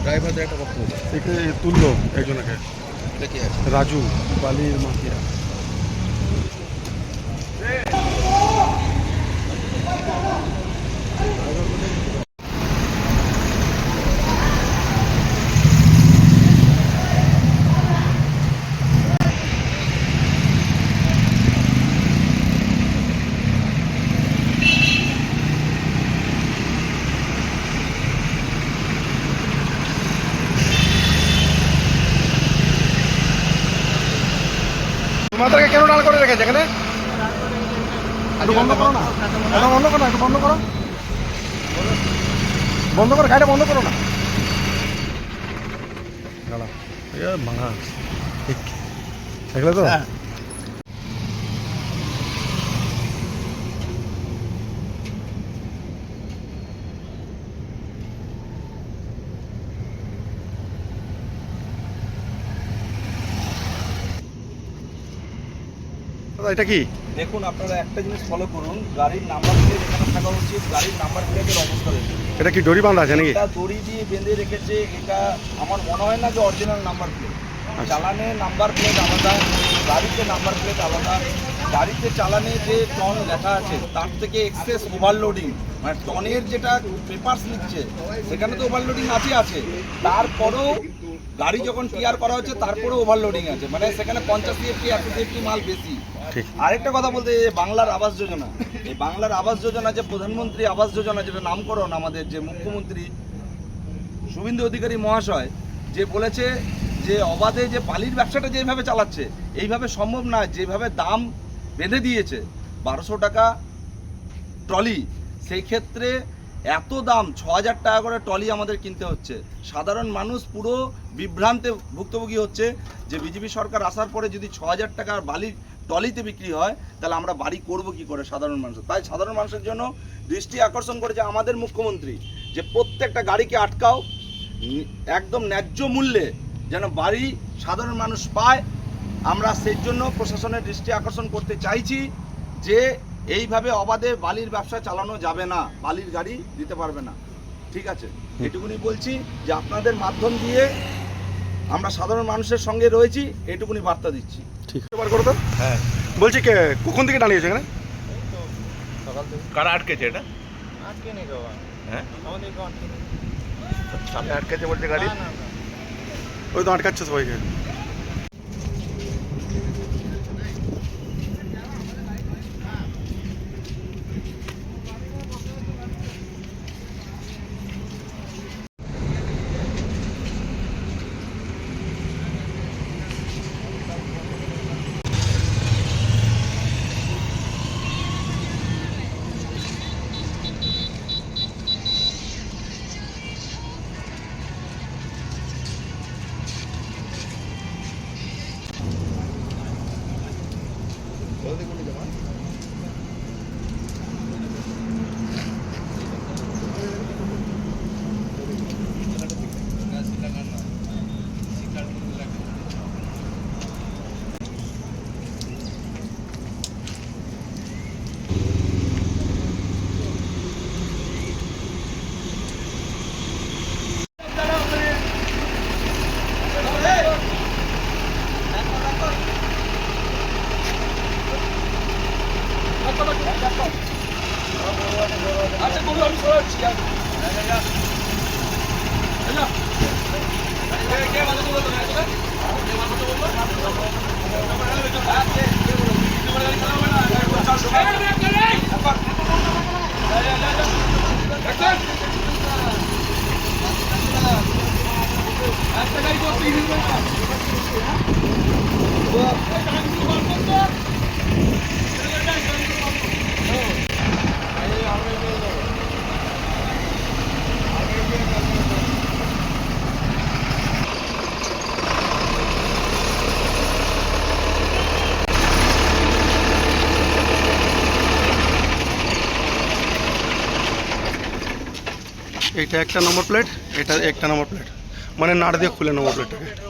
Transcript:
ড্রাইভারদের একটা বক্তব্য এখানে তুললো একজনকে, দেখি রাজু বালির মাফিয়া। তোমাদেরকে কেন ডাল করে রেখেছে এখানে? একটু বন্ধ করো না, এটা বন্ধ করো না, একটু বন্ধ করো, বন্ধ করো, গাড়িটা বন্ধ করো না। ভাঙা দেখলে তো? এটা কি দেখুন, আপনারা একটা জিনিস ফলো করুন, গাড়ির নাম্বার প্লেট এখানে থাকা উচিত। গাড়ির নাম্বার প্লেটের অবস্থা দেখুন। এটা কি দড়ি বাঁধা আছে নাকি? এটা দড়ি দিয়ে বেঁধে রেখেছে। এটা আমার মনে হয় না যে অরিজিনাল নাম্বার প্লেট। চালানে নাম্বার প্লেট আলাদা, গাড়িতে নাম্বার প্লেট আলাদা। গাড়িতে চালানে যে টন লেখা আছে তার থেকে এক্সেস ওভারলোডিং, মানে টনের যেটা পেপারস লিখছে সেখানে তো ওভারলোডিং আছে। তারপরেও গাড়ি যখন টিআর করা হচ্ছে তারপরেও ওভারলোডিং আছে, মানে সেখানে 50 সিএফটি 100 সিএফটি মাল বেশি। আরেকটা কথা বলতে, বাংলার আবাস যোজনা, এই বাংলার আবাস যোজনা যে প্রধানমন্ত্রী আবাস যোজনা, যেটা নামকরণ আমাদের যে মুখ্যমন্ত্রী শুভেন্দু অধিকারী মহাশয় যে বলেছে যে অবাধে যে বালির ব্যবসাটা যেভাবে চালাচ্ছে এইভাবে সম্ভব নয়। যেভাবে দাম বেঁধে দিয়েছে 1200 টাকা ট্রলি, সেই ক্ষেত্রে এত দাম 6000 টাকা করে ট্রলি আমাদের কিনতে হচ্ছে। সাধারণ মানুষ পুরো বিভ্রান্তে ভুক্তভোগী হচ্ছে যে বিজেপি সরকার আসার পরে যদি 6000 টাকার বালির ট্রলিতে বিক্রি হয় তাহলে আমরা বাড়ি করব কি করে সাধারণ মানুষ। তাই সাধারণ মানুষের জন্য দৃষ্টি আকর্ষণ করেছে আমাদের মুখ্যমন্ত্রী যে প্রত্যেকটা গাড়িকে আটকাও, একদম ন্যায্য মূল্যে যেন বাড়ি সাধারণ মানুষ পায়। আমরা সেই জন্য প্রশাসনের দৃষ্টি আকর্ষণ করতে চাইছি যে এইভাবে অবাধে বালির ব্যবসা চালানো যাবে না, বালির গাড়ি দিতে পারবে না। ঠিক আছে, এটুকুনি বলছি যে আপনাদের মাধ্যম দিয়ে আমরা সাধারণ মানুষের সঙ্গে রয়েছি, এটুকুনি বার্তা দিচ্ছি। ঠিক আছে, বার করো তো। হ্যাঁ, বলছি কে কখন থেকে দাঁড়িয়েছে এখানে? সকাল থেকে। কারা আটকেছে এটা? আটকে নেই বাবা, হ্যাঁ আমাদের আটকে নেই। সামনে আটকেছে বলছে গাড়ি। ওই তো আটকাচ্ছে সবাইকে। আচ্ছা বলুন, আমি সরাচ্ছি। এইটা একটা নম্বর প্লেট, এটা একটা নম্বর প্লেট, মানে নাড় দিয়ে খুলে নম্বর প্লেটটাকে।